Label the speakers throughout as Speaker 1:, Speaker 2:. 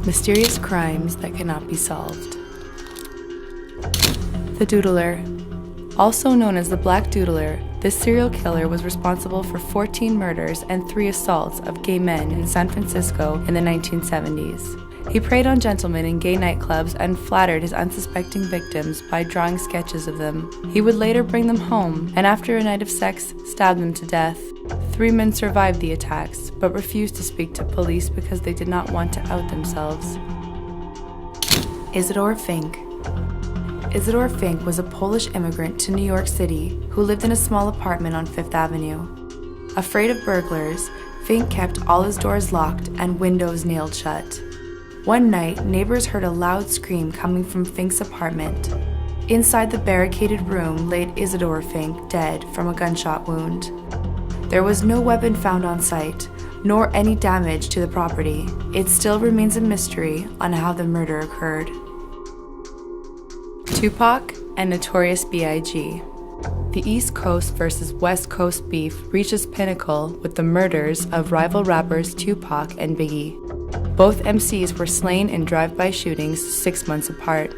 Speaker 1: Mysterious crimes that cannot be solved. The Doodler. Also known as the Black Doodler, this serial killer was responsible for 14 murders and 3 assaults of gay men in San Francisco in the 1970s. He preyed on gentlemen in gay nightclubs and flattered his unsuspecting victims by drawing sketches of them. He would later bring them home, and after a night of sex, stab them to death. 3 men survived the attacks, but refused to speak to police because they did not want to out themselves. Isidor Fink. Isidor Fink was a Polish immigrant to New York City who lived in a small apartment on Fifth Avenue. Afraid of burglars, Fink kept all his doors locked and windows nailed shut. One night, neighbors heard a loud scream coming from Fink's apartment. Inside the barricaded room laid Isidor Fink dead from a gunshot wound. There was no weapon found on site, nor any damage to the property. It still remains a mystery on how the murder occurred. Tupac and Notorious B.I.G. The East Coast versus West Coast beef reached its pinnacle with the murders of rival rappers Tupac and Biggie. Both MCs were slain in drive-by shootings 6 months apart.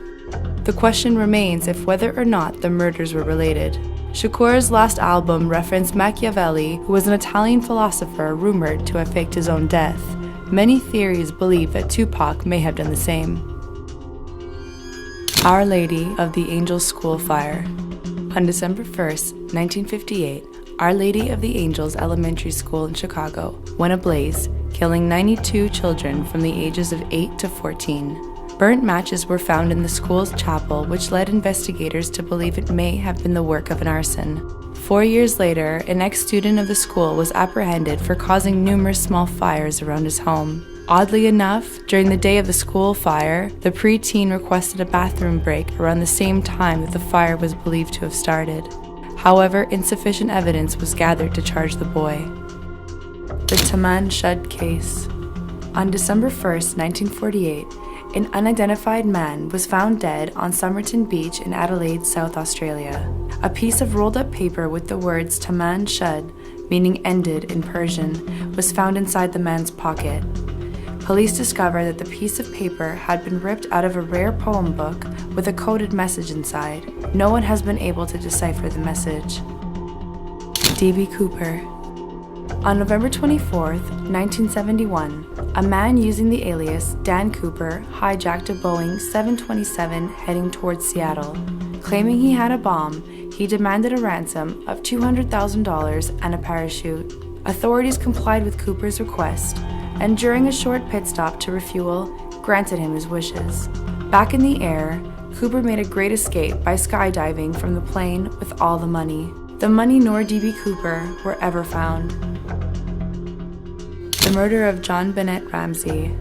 Speaker 1: The question remains if whether or not the murders were related. Shakur's last album referenced Machiavelli, who was an Italian philosopher rumored to have faked his own death. Many theories believe that Tupac may have done the same. Our Lady of the Angels School Fire. On December 1st, 1958, Our Lady of the Angels Elementary School in Chicago went ablaze, killing 92 children from the ages of 8 to 14. Burnt matches were found in the school's chapel, which led investigators to believe it may have been the work of an arson. 4 years later, an ex-student of the school was apprehended for causing numerous small fires around his home. Oddly enough, during the day of the school fire, the preteen requested a bathroom break around the same time that the fire was believed to have started. However, insufficient evidence was gathered to charge the boy. The Taman Shud Case. On December 1st, 1948, an unidentified man was found dead on Somerton Beach in Adelaide, South Australia. A piece of rolled-up paper with the words Taman Shud, meaning ended in Persian, was found inside the man's pocket. Police discovered that the piece of paper had been ripped out of a rare poem book with a coded message inside. No one has been able to decipher the message. D.B. Cooper. On November 24th, 1971, a man using the alias Dan Cooper hijacked a Boeing 727 heading towards Seattle. Claiming he had a bomb, he demanded a ransom of $200,000 and a parachute. Authorities complied with Cooper's request, and during a short pit stop to refuel, granted him his wishes. Back in the air, Cooper made a great escape by skydiving from the plane with all the money. The money nor D.B. Cooper were ever found. The murder of John Bennett Ramsey.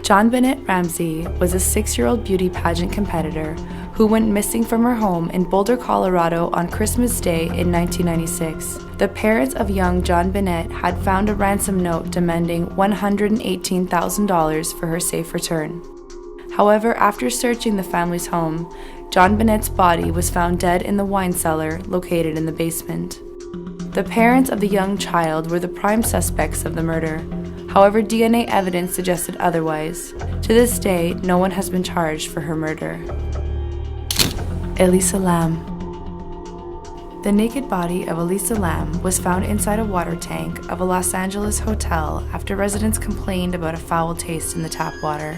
Speaker 1: John Bennett Ramsey was a 6-year-old beauty pageant competitor who went missing from her home in Boulder, Colorado on Christmas Day in 1996. The parents of young John Bennett had found a ransom note demanding $118,000 for her safe return. However, after searching the family's home, John Bennett's body was found dead in the wine cellar located in the basement. The parents of the young child were the prime suspects of the murder. However, DNA evidence suggested otherwise. To this day, no one has been charged for her murder. Elisa Lam. The naked body of Elisa Lam was found inside a water tank of a Los Angeles hotel after residents complained about a foul taste in the tap water.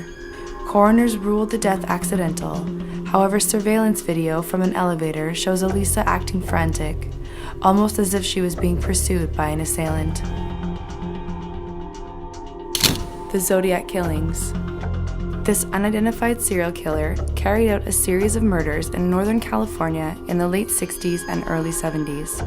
Speaker 1: Coroners ruled the death accidental. However, surveillance video from an elevator shows Elisa acting frantic, almost as if she was being pursued by an assailant. The Zodiac Killings. This unidentified serial killer carried out a series of murders in Northern California in the late 60s and early 70s.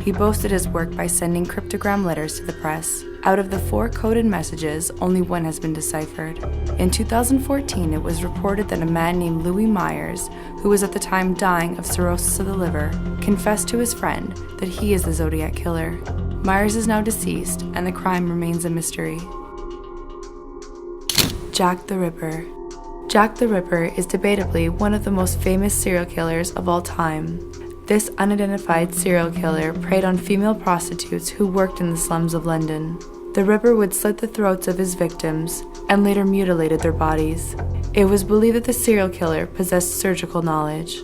Speaker 1: He boasted his work by sending cryptogram letters to the press. Out of the 4 coded messages, only 1 has been deciphered. In 2014, it was reported that a man named Louis Myers, who was at the time dying of cirrhosis of the liver, confessed to his friend that he is the Zodiac Killer. Myers is now deceased, and the crime remains a mystery. Jack the Ripper. Jack the Ripper is debatably one of the most famous serial killers of all time. This unidentified serial killer preyed on female prostitutes who worked in the slums of London. The Ripper would slit the throats of his victims and later mutilated their bodies. It was believed that the serial killer possessed surgical knowledge.